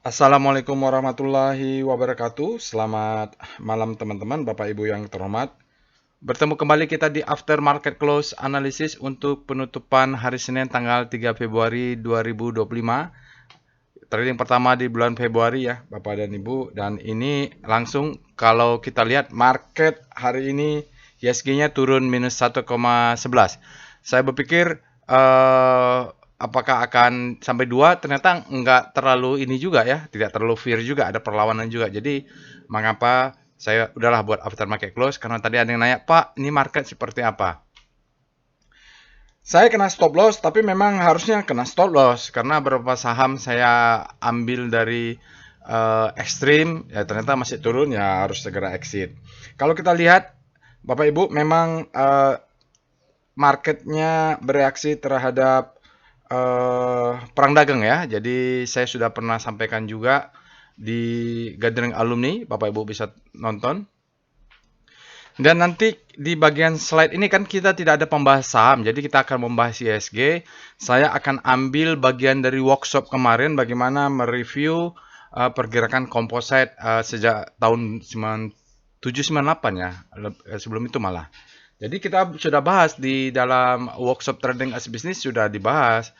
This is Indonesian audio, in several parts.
Assalamualaikum warahmatullahi wabarakatuh. Selamat malam teman-teman, Bapak Ibu yang terhormat. Bertemu kembali kita di After Market Close Analysis untuk penutupan hari Senin tanggal 3 Februari 2025. Trading pertama di bulan Februari ya, Bapak dan Ibu. Dan ini langsung kalau kita lihat market hari ini ISG-nya turun minus 1,11. Saya berpikir apakah akan sampai 2, ternyata nggak terlalu ini juga ya, tidak terlalu fear juga, ada perlawanan juga. Jadi mengapa saya udahlah buat after market close, karena tadi ada yang nanya, Pak, ini market seperti apa? Saya kena stop loss, tapi memang harusnya kena stop loss, karena beberapa saham saya ambil dari ekstrim, ya ternyata masih turun, ya harus segera exit. Kalau kita lihat, Bapak Ibu, memang marketnya bereaksi terhadap perang dagang ya. Jadi saya sudah pernah sampaikan juga di gathering alumni, Bapak Ibu bisa nonton. Dan nanti di bagian slide ini kan kita tidak ada pembahas saham, jadi kita akan membahas ISG. Saya akan ambil bagian dari workshop kemarin bagaimana mereview pergerakan komposit sejak tahun 9798 ya, sebelum itu malah. Jadi kita sudah bahas di dalam workshop trading as business, sudah dibahas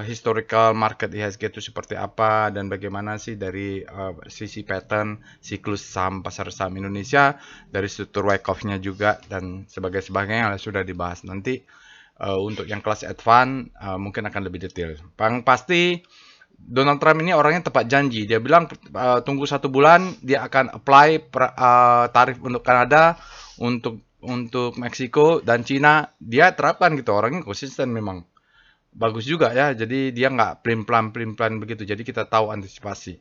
historical market IHSG itu seperti apa dan bagaimana sih dari sisi pattern siklus saham pasar saham Indonesia, dari struktur Wyckoff-nya juga dan sebagainya sudah dibahas. Nanti untuk yang kelas advance mungkin akan lebih detail. Yang pasti Donald Trump ini orangnya tepat janji. Dia bilang tunggu 1 bulan dia akan apply tarif untuk Kanada, untuk Meksiko dan Cina. Dia terapkan gitu. Orangnya konsisten memang. Bagus juga ya. Jadi dia nggak plan begitu. Jadi kita tahu antisipasi.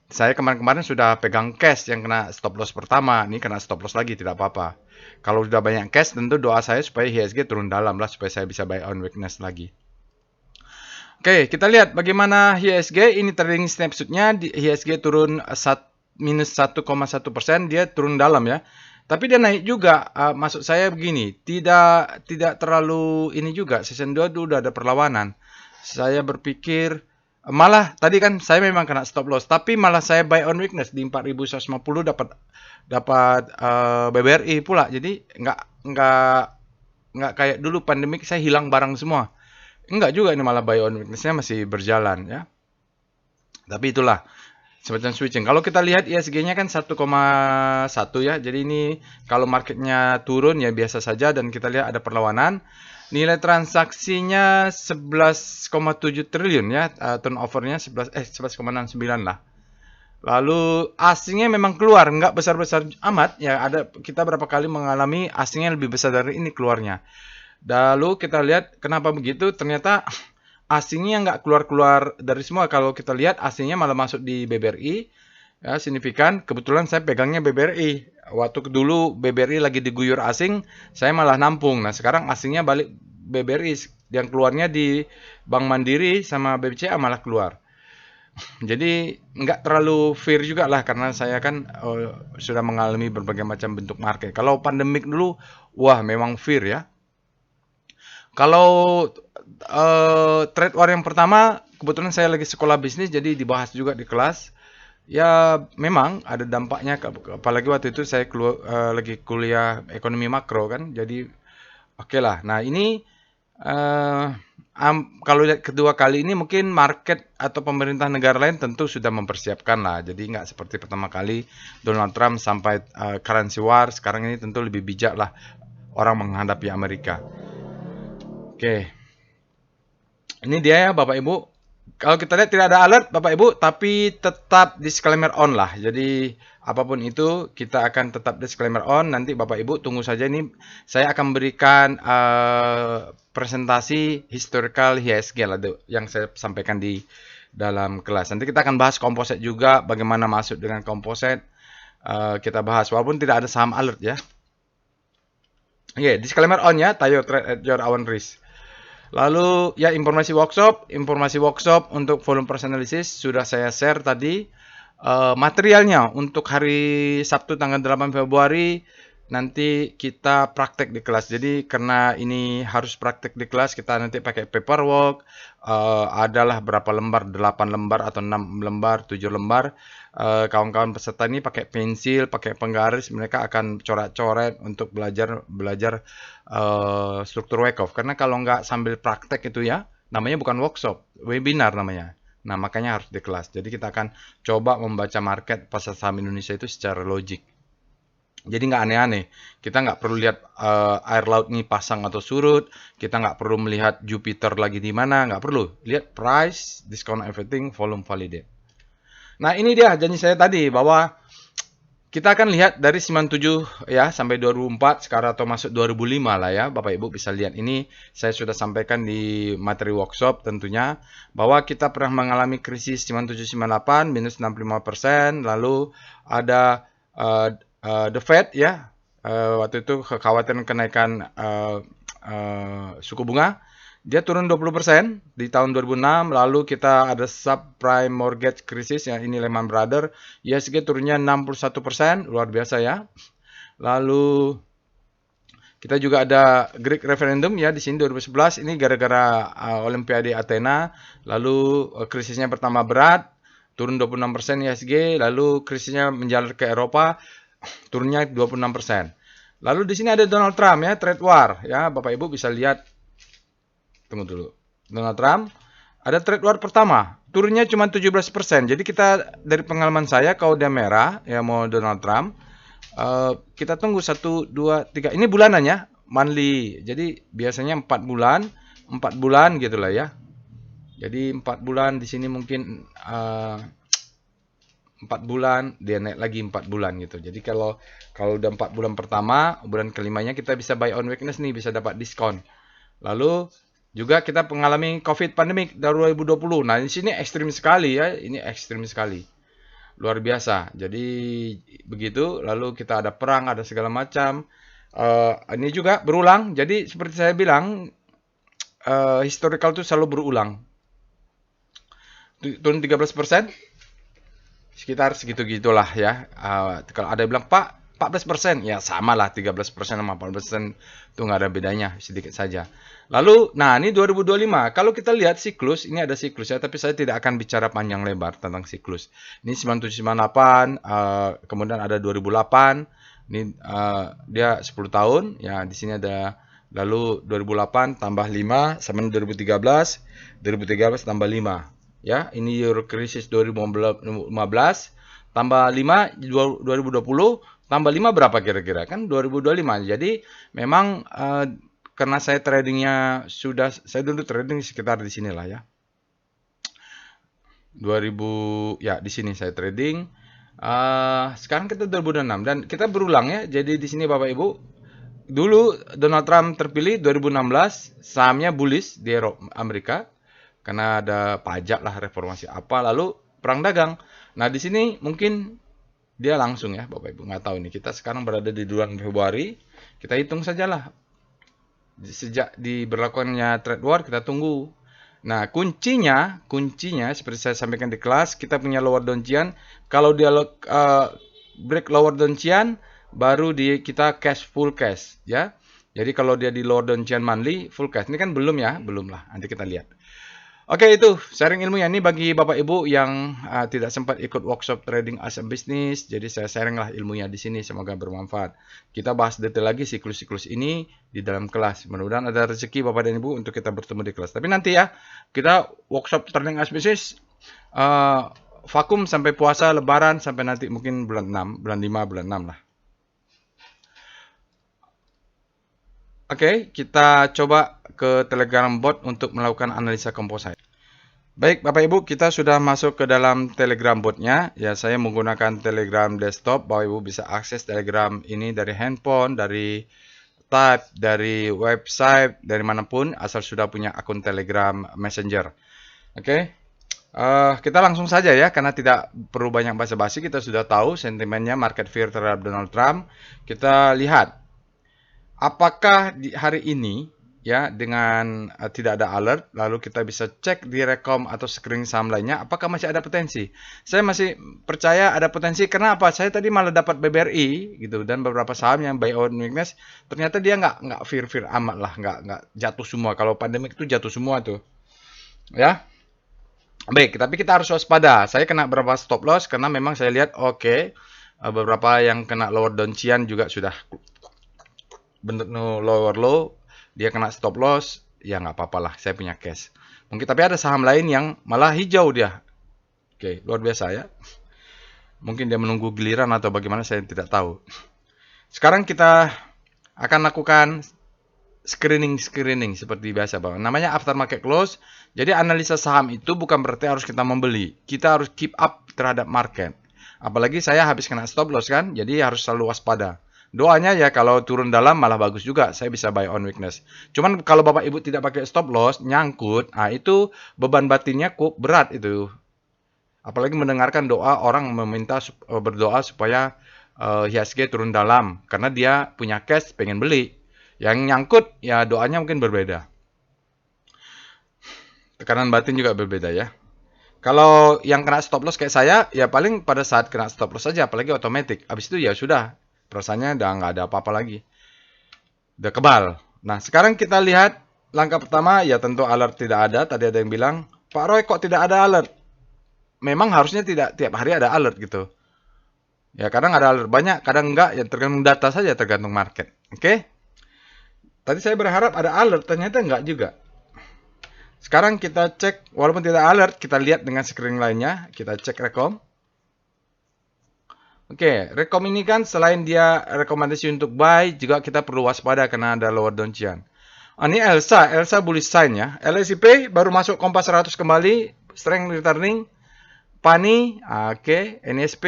Saya kemarin-kemarin sudah pegang cash yang kena stop loss pertama. Ini kena stop loss lagi, tidak apa-apa. Kalau sudah banyak cash, tentu doa saya supaya IHSG turun dalam lah, supaya saya bisa buy on weakness lagi. Oke, kita lihat bagaimana IHSG. Ini trading snapshotnya. IHSG turun minus 1,1%. Dia turun dalam ya. Tapi dia naik juga. Maksud saya begini, tidak terlalu ini juga. Season 2 itu udah ada perlawanan. Saya berpikir malah tadi kan saya memang kena stop loss, tapi malah saya buy on weakness di 4150 dapat BBRI pula. Jadi nggak kayak dulu pandemik saya hilang barang semua. Enggak juga, ini malah buy on weakness-nya masih berjalan ya. Tapi itulah semacam switching. Kalau kita lihat ISG-nya kan 1,1 ya. Jadi ini kalau marketnya turun ya biasa saja dan kita lihat ada perlawanan. Nilai transaksinya 11,7 triliun ya. Turnover-nya 11,69 lah. Lalu asingnya memang keluar, nggak besar-besar amat ya. Kita berapa kali mengalami asingnya lebih besar dari ini keluarnya. Lalu kita lihat kenapa begitu, ternyata asingnya nggak keluar-keluar dari semua. Kalau kita lihat asingnya malah masuk di BBRI, ya signifikan. Kebetulan saya pegangnya BBRI. Waktu dulu BBRI lagi diguyur asing, saya malah nampung. Nah sekarang asingnya balik BBRI, yang keluarnya di Bank Mandiri sama BBCA malah keluar. Jadi nggak terlalu fear juga lah, karena saya kan sudah mengalami berbagai macam bentuk market. Kalau pandemik dulu, wah memang fear ya. Kalau trade war yang pertama, kebetulan saya lagi sekolah bisnis, jadi dibahas juga di kelas. Ya memang ada dampaknya, apalagi waktu itu saya lagi kuliah ekonomi makro kan, jadi oke lah. Nah ini uh, kalau lihat kedua kali ini mungkin market atau pemerintah negara lain tentu sudah mempersiapkan lah. Jadi nggak seperti pertama kali Donald Trump sampai currency war. Sekarang ini tentu lebih bijak lah orang menghadapi Amerika. Oke, ini dia ya Bapak Ibu. Kalau kita lihat tidak ada alert Bapak Ibu, tapi tetap disclaimer on lah. Jadi apapun itu kita akan tetap disclaimer on. Nanti Bapak Ibu tunggu saja, ini saya akan berikan presentasi historical IHSG lah yang saya sampaikan di dalam kelas. Nanti kita akan bahas komposit juga, bagaimana masuk dengan komposit. Kita bahas walaupun tidak ada saham alert ya. Oke, disclaimer on ya, tayo trade at your own risk. Lalu ya informasi workshop untuk volume price analysis sudah saya share tadi. Materialnya untuk hari Sabtu tanggal 8 Februari nanti kita praktek di kelas. Jadi karena ini harus praktek di kelas, kita nanti pakai paperwork. Adalah berapa lembar, 8 lembar atau 6 lembar, 7 lembar. Kawan-kawan peserta ini pakai pensil, pakai penggaris, mereka akan coret-coret untuk belajar struktur Wyckoff. Karena kalau nggak sambil praktek itu ya, namanya bukan workshop, webinar namanya. Nah, makanya harus di kelas. Jadi kita akan coba membaca market pasar saham Indonesia itu secara logik. Jadi nggak aneh-aneh. Kita nggak perlu lihat air laut ini pasang atau surut. Kita nggak perlu melihat Jupiter lagi di mana. Nggak perlu. Lihat price, discount everything, volume validate. Nah, ini dia janji saya tadi bahwa kita akan lihat dari 97 ya sampai 2004 sekarang atau masuk 2005 lah ya. Bapak Ibu bisa lihat ini saya sudah sampaikan di materi workshop tentunya bahwa kita pernah mengalami krisis 9798 minus 65%, lalu ada the Fed ya. Waktu itu kekhawatiran kenaikan suku bunga. Dia turun 20% di tahun 2006, lalu kita ada subprime mortgage crisis, ya ini Lehman Brothers, ISG turunnya 61%, luar biasa ya. Lalu kita juga ada Greek referendum ya di sini 2011, ini gara-gara Olimpiade Athena, lalu krisisnya bertambah berat, turun 26% ISG, lalu krisisnya menjalar ke Eropa, turunnya 26%. Lalu di sini ada Donald Trump ya, trade war ya, Bapak Ibu bisa lihat. Tunggu dulu. Donald Trump ada trade war pertama, turunnya cuma 17%. Jadi kita dari pengalaman saya kalau dia merah ya mau Donald Trump, kita tunggu 1 2 3. Ini bulanannya, monthly. Jadi biasanya 4 bulan gitulah ya. Jadi 4 bulan di sini mungkin 4 bulan, dia naik lagi 4 bulan gitu. Jadi kalau udah 4 bulan pertama, bulan kelimanya kita bisa buy on weakness nih, bisa dapat diskon. Lalu juga kita mengalami COVID pandemic dari 2020. Nah, di sini ekstrim sekali ya, ini ekstrim sekali. Luar biasa. Jadi begitu, lalu kita ada perang, ada segala macam. Ini juga berulang. Jadi seperti saya bilang, historical itu selalu berulang. Turun 13%, sekitar segitu-gitulah ya. Kalau ada yang bilang, Pak, 14%, ya sama lah 13% sama 14% itu nggak ada bedanya, sedikit saja. Lalu, nah ini 2025, kalau kita lihat siklus, ini ada siklus ya, tapi saya tidak akan bicara panjang lebar tentang siklus. Ini 9798, kemudian ada 2008, ini dia 10 tahun, ya di sini ada, lalu 2008 tambah 5, sama 2013, 2013 tambah 5. Ya, ini Euro krisis 2015 tambah 5 2020 tambah 5 berapa kira-kira? Kan 2025. Jadi memang karena saya tradingnya sudah, saya dulu trading sekitar di sinilah ya. 2000 ya di sini saya trading. Sekarang kita 2006 dan kita berulang ya. Jadi di sini Bapak Ibu, dulu Donald Trump terpilih 2016, sahamnya bullish di Amerika karena ada pajak lah, reformasi apa, lalu perang dagang. Nah di sini mungkin dia langsung ya Bapak Ibu, nggak tahu ini. Kita sekarang berada di bulan Februari, kita hitung sajalah. Sejak diberlakukannya trade war kita tunggu. Nah kuncinya seperti saya sampaikan di kelas, kita punya lower downtian. Kalau dia break lower downtian, baru kita cash full cash ya. Jadi kalau dia di lower downtian monthly full cash. Ini kan belum ya, belum lah. Nanti kita lihat. Oke, itu sharing ilmunya. Ini bagi Bapak Ibu yang tidak sempat ikut workshop trading as a business. Jadi saya sharing lah ilmunya di sini. Semoga bermanfaat. Kita bahas detail lagi siklus-siklus ini di dalam kelas. Mudah-mudahan ada rezeki Bapak dan Ibu untuk kita bertemu di kelas. Tapi nanti ya, kita workshop trading as business vakum sampai puasa, lebaran, sampai nanti mungkin bulan 6, bulan 5, bulan 6 lah. Oke, kita coba ke Telegram bot untuk melakukan analisa composite. Baik, Bapak Ibu, kita sudah masuk ke dalam Telegram botnya. Ya, saya menggunakan Telegram desktop. Bapak Ibu bisa akses Telegram ini dari handphone, dari tab, dari website, dari manapun, asal sudah punya akun Telegram Messenger. Oke, kita langsung saja ya, karena tidak perlu banyak basa-basi. Kita sudah tahu sentimennya market fear terhadap Donald Trump. Kita lihat apakah di hari ini ya dengan tidak ada alert, lalu kita bisa cek di rekom atau screening saham lainnya apakah masih ada potensi. Saya masih percaya ada potensi. Kenapa? Saya tadi malah dapat BBRI gitu dan beberapa saham yang buy on weakness ternyata dia nggak fear amat lah, nggak jatuh semua. Kalau pandemik itu jatuh semua tuh, ya. Baik, tapi kita harus waspada. Saya kena beberapa stop loss karena memang saya lihat oke, beberapa yang kena lower downchian juga sudah bentuk lower low, dia kena stop loss, ya nggak apa-apa lah, saya punya cash. Mungkin tapi ada saham lain yang malah hijau dia. Oke, luar biasa ya. Mungkin dia menunggu giliran atau bagaimana saya tidak tahu. Sekarang kita akan lakukan screening seperti biasa, Bang. Namanya after market close. Jadi analisa saham itu bukan berarti harus kita membeli. Kita harus keep up terhadap market. Apalagi saya habis kena stop loss kan, jadi harus selalu waspada. Doanya ya kalau turun dalam malah bagus juga, saya bisa buy on weakness. Cuman kalau Bapak Ibu tidak pakai stop loss, nyangkut, itu beban batinnya kok berat itu. Apalagi mendengarkan doa orang meminta berdoa supaya IHSG turun dalam karena dia punya cash pengen beli. Yang nyangkut ya doanya mungkin berbeda. Tekanan batin juga berbeda ya. Kalau yang kena stop loss kayak saya, ya paling pada saat kena stop loss saja, apalagi otomatis. Habis itu ya sudah, perasaannya udah nggak ada apa-apa lagi. Udah kebal. Nah, sekarang kita lihat langkah pertama, ya tentu alert tidak ada. Tadi ada yang bilang, Pak Roy kok tidak ada alert? Memang harusnya tidak tiap hari ada alert gitu. Ya kadang ada alert banyak, kadang enggak, ya tergantung data saja, tergantung market. Oke? Tadi saya berharap ada alert, ternyata enggak juga. Sekarang kita cek, walaupun tidak alert, kita lihat dengan screening lainnya. Kita cek rekom. Oke, rekom ini kan selain dia rekomendasi untuk buy, juga kita perlu waspada karena ada lower downchian. Ini Elsa bullish sign ya. LSIP baru masuk kompas 100 kembali, strength returning. Pani, oke, NSP,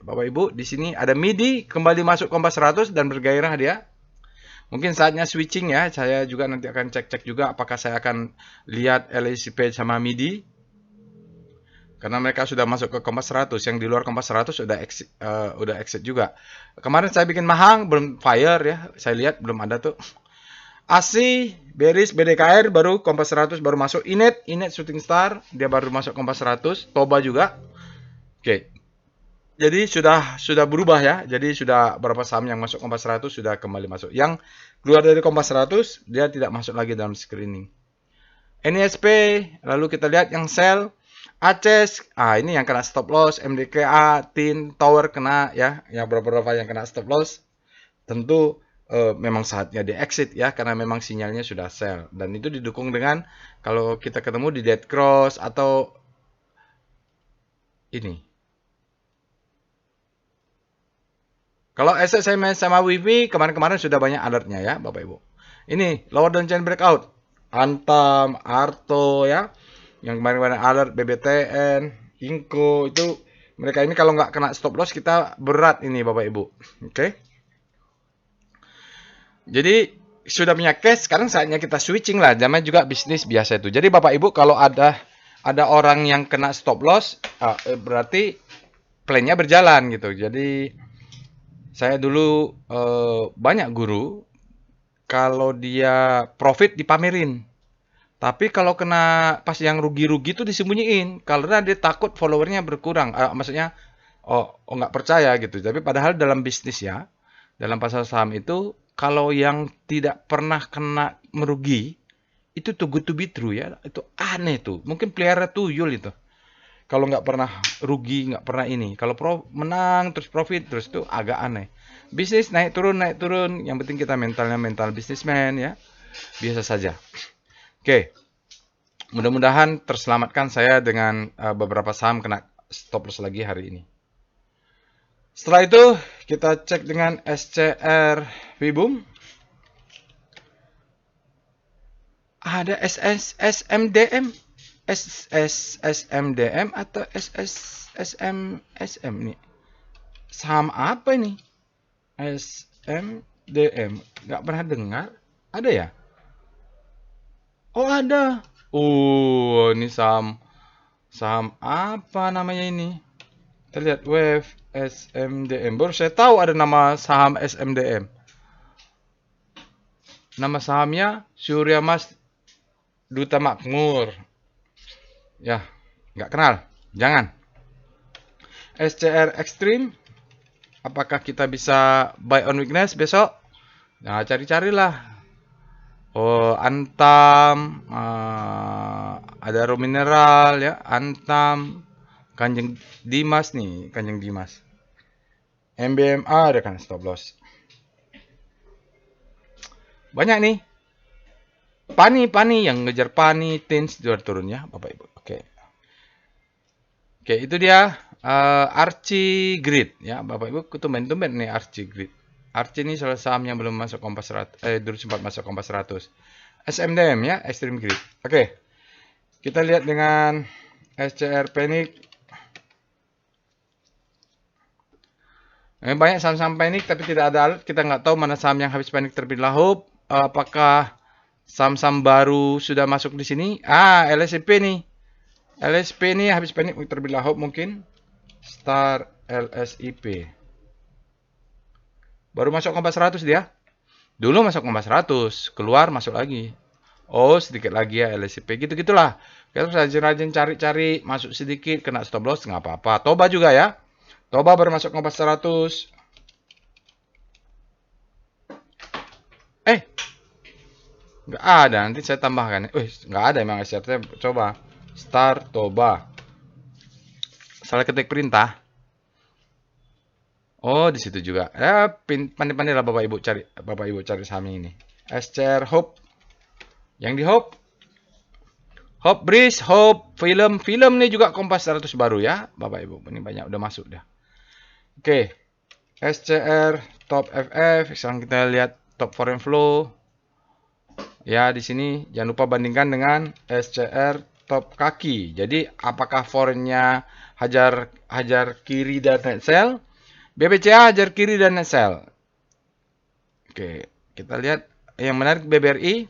Bapak Ibu, di sini ada MIDI kembali masuk kompas 100 dan bergairah dia. Mungkin saatnya switching ya. Saya juga nanti akan cek-cek juga apakah saya akan lihat LSIP sama MIDI. Karena mereka sudah masuk ke kompas 100, yang di luar kompas 100 udah exit juga. Kemarin saya bikin mahang belum fire ya. Saya lihat belum ada tuh. ASI, bearish, BDKR baru kompas 100 baru masuk. Inet shooting star dia baru masuk kompas 100. Toba juga. Oke. Jadi sudah berubah ya. Jadi sudah berapa saham yang masuk kompas 100 sudah kembali masuk. Yang keluar dari kompas 100 dia tidak masuk lagi dalam screening. NISP, lalu kita lihat yang sell Aces, ini yang kena stop loss, MDKA, TIN, Tower kena ya, yang beberapa yang kena stop loss. Tentu memang saatnya di exit ya, karena memang sinyalnya sudah sell. Dan itu didukung dengan kalau kita ketemu di dead cross atau ini. Kalau SSMS sama WiFi kemarin-kemarin sudah banyak alertnya ya, Bapak Ibu. Ini lower downtrend breakout, Antam, Arto ya, yang kemarin-kemarin alert BBTN, Inco itu mereka ini kalau nggak kena stop loss kita berat ini Bapak Ibu. Oke. Jadi sudah punya cash, sekarang saatnya kita switching lah. Namanya juga bisnis biasa itu. Jadi Bapak Ibu kalau ada orang yang kena stop loss, berarti plan-nya berjalan gitu. Jadi saya dulu banyak guru kalau dia profit dipamerin. Tapi kalau kena pas yang rugi-rugi itu disembunyiin karena dia takut followernya berkurang. Maksudnya nggak percaya gitu. Tapi padahal dalam bisnis ya, dalam pasar saham itu kalau yang tidak pernah kena merugi itu too good to be true ya. Itu aneh tuh. Mungkin pelihara tuyul itu. Kalau nggak pernah rugi, nggak pernah ini. Kalau menang terus profit terus itu agak aneh. Bisnis naik turun. Yang penting kita mentalnya mental bisnismen ya. Biasa saja. Oke. Mudah-mudahan terselamatkan saya dengan beberapa saham kena stop loss lagi hari ini. Setelah itu kita cek dengan SCR Vibum. Ada SMDM. SMDM atau SMSM nih. Saham apa ini? SMDM. Nggak pernah dengar. Ada ya? Oh ada. Ini saham apa namanya ini? Kita lihat Wave SMDM. Baru saya tahu ada nama saham SMDM. Nama sahamnya Surya Mas Duta Makmur. Ya, nggak kenal. Jangan. SCR Extreme. Apakah kita bisa buy on weakness besok? Nah, cari-carilah. Oh, Antam, ada Raw Mineral ya, Antam, Kanjeng Dimas nih, Kanjeng Dimas. MBMA ada kan stop loss. Banyak nih. Pani yang ngejar Pani, Tins juga turun ya, Bapak Ibu. Oke. Oke, itu dia Archie Grid ya, Bapak Ibu. Tumben-tumben nih Archie Grid. Archie ini salah saham yang belum masuk Kompas 100, dulu sempat masuk Kompas 100. SMDM ya, Extreme Grid. Oke. Kita lihat dengan SCR Panic. Banyak saham-saham panik tapi tidak ada alert. Kita nggak tahu mana saham yang habis panik terlebih dahulu. Apakah saham-saham baru sudah masuk di sini? LSIP nih. LSP ini habis panik terlebih dahulu mungkin. Star LSIP. Baru masuk Kompas 100 dia. Dulu masuk Kompas 100, keluar masuk lagi. Oh, sedikit lagi ya LSIP. Gitu-gitulah. Kita harus rajin-rajin cari-cari, masuk sedikit, kena stop loss, nggak apa-apa. Toba juga ya. Toba baru masuk Kompas 100. Nggak ada, nanti saya tambahkan. Nggak ada emang SCR. Coba. Star Toba. Salah ketik perintah. Oh, di situ juga. Ya, pandai-pandai lah Bapak Ibu cari saham ini. SCR Hope. Yang di Hope. Hope Breeze, Hope Film. Film nih juga Kompas 100 baru ya, Bapak Ibu. Ini banyak udah masuk dah. Oke. SCR Top FF. Sekarang kita lihat Top Foreign Flow. Ya, di sini jangan lupa bandingkan dengan SCR Top Kaki. Jadi, apakah foreign-nya hajar kiri dan net sell? BBCA hajar kiri dan net sell. Oke, kita lihat yang menarik BBRI.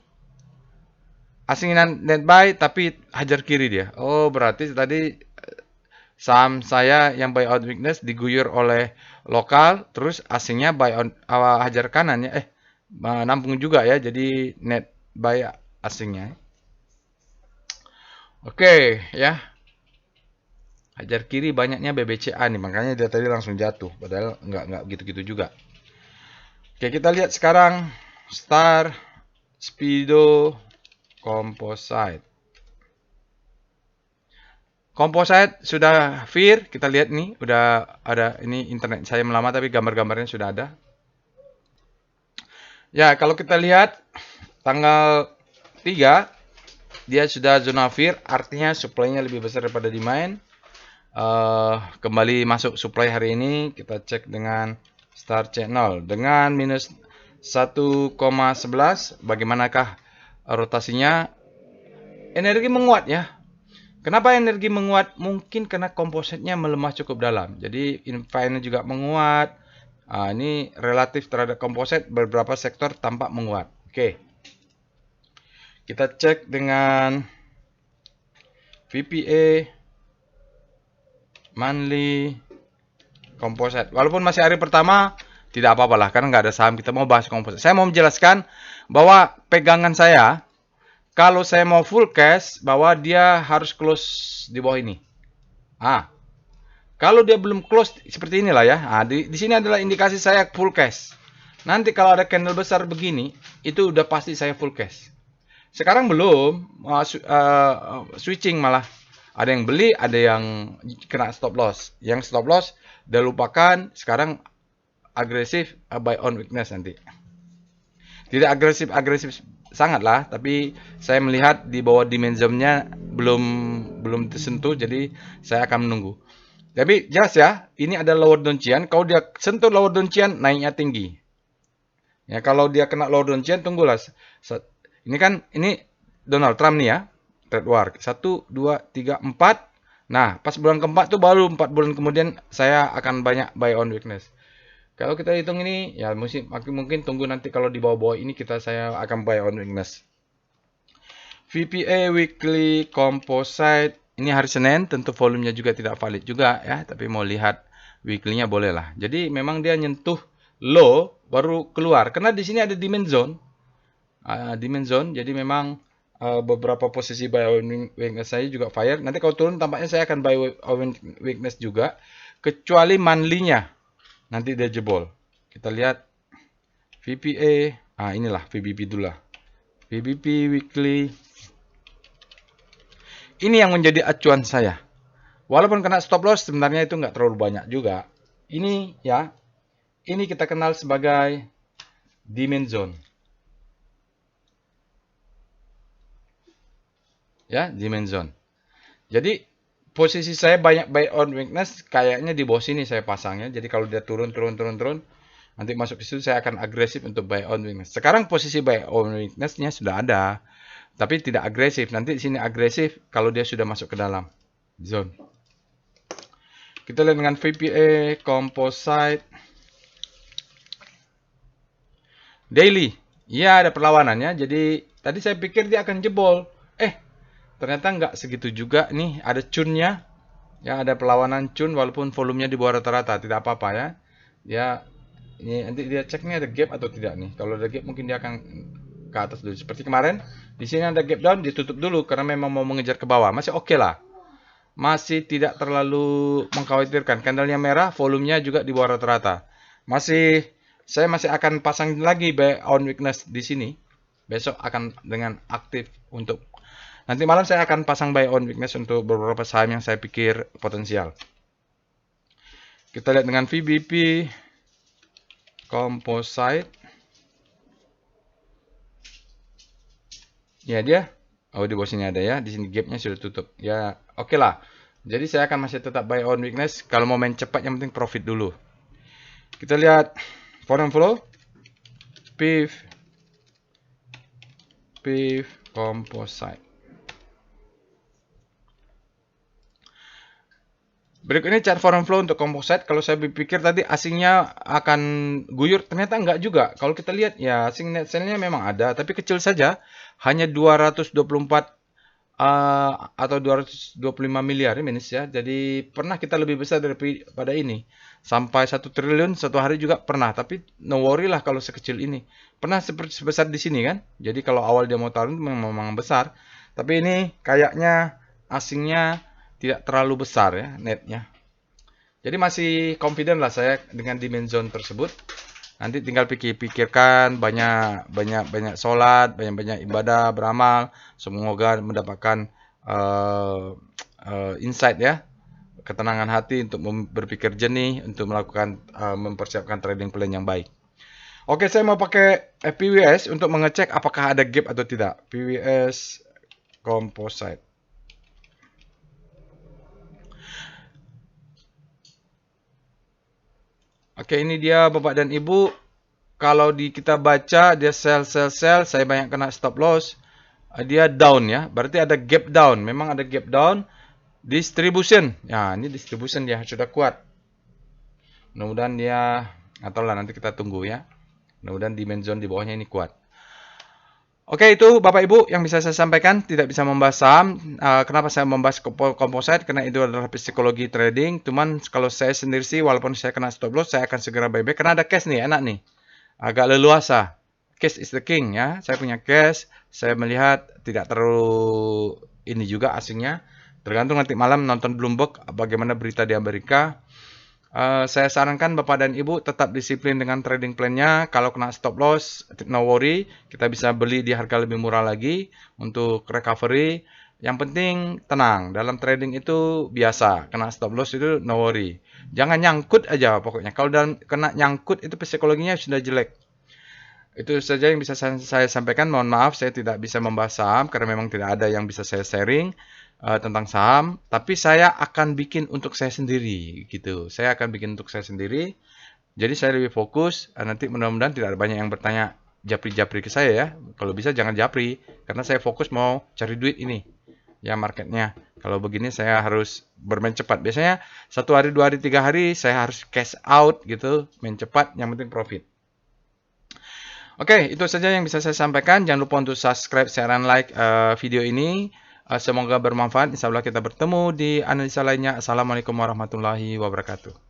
Asingan net buy tapi hajar kiri dia. Oh, berarti tadi saham saya yang buy out weakness diguyur oleh lokal, terus asingnya buy on hajar kanan ya. Nampung juga ya, jadi net buy asingnya. Oke, ya. Hajar kiri banyaknya BBCA nih, makanya dia tadi langsung jatuh, padahal nggak gitu-gitu juga. Oke, kita lihat sekarang Star Speedo Composite. Composite sudah FIR, kita lihat nih, udah ada ini internet saya melama tapi gambar-gambarnya sudah ada. Ya, kalau kita lihat tanggal 3 dia sudah zona FIR, artinya supply-nya lebih besar daripada demand. Kembali masuk supply hari ini, kita cek dengan Star Channel dengan minus 1,11. Bagaimanakah rotasinya? Energi menguat ya. Kenapa energi menguat? Mungkin karena kompositnya melemah cukup dalam. Jadi Infinite juga menguat. Ini relatif terhadap komposit beberapa sektor tampak menguat. Oke. Kita cek dengan VPA monthly komposit. Walaupun masih hari pertama, tidak apa-apa lah karena nggak ada saham, kita mau bahas komposit. Saya mau menjelaskan bahwa pegangan saya kalau saya mau full cash, bahwa dia harus close di bawah ini. Kalau dia belum close seperti inilah ya. Di sini adalah indikasi saya full cash. Nanti kalau ada candle besar begini, itu udah pasti saya full cash. Sekarang belum, switching malah. Ada yang beli, ada yang kena stop loss. Yang stop loss udah lupakan, sekarang agresif buy on weakness nanti. Tidak agresif sangat lah, tapi saya melihat di bawah dimensionnya belum tersentuh, jadi saya akan menunggu. Tapi jelas ya, ini ada lower downchian. Kalau dia sentuh lower downchian, naiknya tinggi. Ya, kalau dia kena lower downchian, tunggulah. Ini Donald Trump nih ya, trade war 1, 2, 3, 4. Nah, pas bulan keempat tuh baru 4 bulan kemudian saya akan banyak buy on weakness. Kalau kita hitung ini, ya mungkin tunggu nanti kalau di bawah-bawah ini saya akan buy on weakness. VPA Weekly Composite, ini hari Senin, tentu volumenya juga tidak valid juga ya, tapi mau lihat weekly-nya boleh lah. Jadi memang dia nyentuh low baru keluar, karena di sini ada demand zone. demand zone. Jadi memang beberapa posisi buy on weakness saya juga fire. Nanti kalau turun tampaknya saya akan buy on weakness juga, kecuali monthly-nya nanti dia jebol. Kita lihat VPA. Inilah VBP dulu lah. VBP weekly. Ini yang menjadi acuan saya. Walaupun kena stop loss, sebenarnya itu nggak terlalu banyak juga. Ini ya, ini kita kenal sebagai demand zone. Ya, demand zone. Jadi posisi saya banyak buy on weakness, kayaknya di bawah sini saya pasangnya. Jadi kalau dia turun, nanti masuk ke situ saya akan agresif untuk buy on weakness. Sekarang posisi buy on weakness-nya sudah ada, tapi tidak agresif. Nanti di sini agresif kalau dia sudah masuk ke dalam zone. Kita lihat dengan VPA Composite Daily. Iya, ada perlawanannya. Jadi tadi saya pikir dia akan jebol. Ternyata nggak segitu juga. Nih ada cunnya. Ya, ada perlawanan cun walaupun volumenya di bawah rata-rata. Tidak apa-apa ya. Ya, ini nanti dia cek nih ada gap atau tidak nih. Kalau ada gap mungkin dia akan ke atas dulu. Seperti kemarin, di sini ada gap down, ditutup dulu karena memang mau mengejar ke bawah. Masih oke lah. Masih tidak terlalu mengkhawatirkan. Candlenya merah, volumenya juga di bawah rata-rata. Saya masih akan pasang lagi buy on weakness di sini. Besok akan dengan aktif untuk nanti malam saya akan pasang buy on weakness untuk beberapa saham yang saya pikir potensial. Kita lihat dengan VBP Composite. Ya dia. Di bawah sini ada ya. Di sini gapnya sudah tutup. Ya, oke lah. Jadi saya akan masih tetap buy on weakness. Kalau mau main cepat yang penting profit dulu. Kita lihat foreign flow. PIF Composite. Berikut ini chart foreign flow untuk composite. Kalau saya pikir tadi asingnya akan guyur, ternyata enggak juga. Kalau kita lihat ya asing net sale-nya memang ada, tapi kecil saja. Hanya 224 atau 225 miliar minus ya. Jadi pernah kita lebih besar daripada ini. Sampai 1 triliun satu hari juga pernah. Tapi no worry lah kalau sekecil ini. Pernah sebesar di sini kan. Jadi kalau awal dia mau turun memang besar. Tapi ini kayaknya asingnya tidak terlalu besar ya netnya. Jadi masih confident lah saya dengan demand zone tersebut. Nanti tinggal pikirkan banyak sholat, banyak ibadah, beramal. Semoga mendapatkan insight ya, ketenangan hati untuk berpikir jernih, untuk melakukan mempersiapkan trading plan yang baik. Oke, saya mau pakai PWS untuk mengecek apakah ada gap atau tidak. PWS Composite. Oke, ini dia Bapak dan Ibu. Kalau kita baca dia sell, saya banyak kena stop loss. Dia down ya. Berarti ada gap down. Memang ada gap down. Distribution. Ya, ini distribution dia sudah kuat. Mudah-mudahan dia, atau lah nanti kita tunggu ya. Mudah-mudahan demand zone di bawahnya ini kuat. Oke, itu Bapak Ibu yang bisa saya sampaikan. Tidak bisa membahas saham. Kenapa saya membahas composite? Karena itu adalah psikologi trading. Cuman kalau saya sendiri sih, walaupun saya kena stop loss, saya akan segera buyback. Karena ada cash nih, enak nih. Agak leluasa. Cash is the king ya. Saya punya cash. Saya melihat tidak terlalu ini juga asingnya. Tergantung nanti malam nonton Bloomberg bagaimana berita di Amerika. Saya sarankan Bapak dan Ibu tetap disiplin dengan trading plan-nya. Kalau kena stop loss, no worry. Kita bisa beli di harga lebih murah lagi untuk recovery. Yang penting tenang. Dalam trading itu biasa. Kena stop loss itu no worry. Jangan nyangkut aja pokoknya. Kalau kena nyangkut itu psikologinya sudah jelek. Itu saja yang bisa saya sampaikan. Mohon maaf saya tidak bisa membahas saham karena memang tidak ada yang bisa saya sharing tentang saham, tapi saya akan bikin untuk saya sendiri gitu. Saya akan bikin untuk saya sendiri. Jadi saya lebih fokus. Nanti mudah-mudahan tidak ada banyak yang bertanya japri-japri ke saya ya. Kalau bisa jangan japri karena saya fokus mau cari duit ini. Ya marketnya. Kalau begini saya harus bermain cepat. Biasanya 1 hari, 2 hari, 3 hari saya harus cash out gitu, main cepat, yang penting profit. Oke, itu saja yang bisa saya sampaikan. Jangan lupa untuk subscribe, share, dan like video ini. Semoga bermanfaat. Insya Allah kita bertemu di analisa lainnya. Assalamualaikum warahmatullahi wabarakatuh.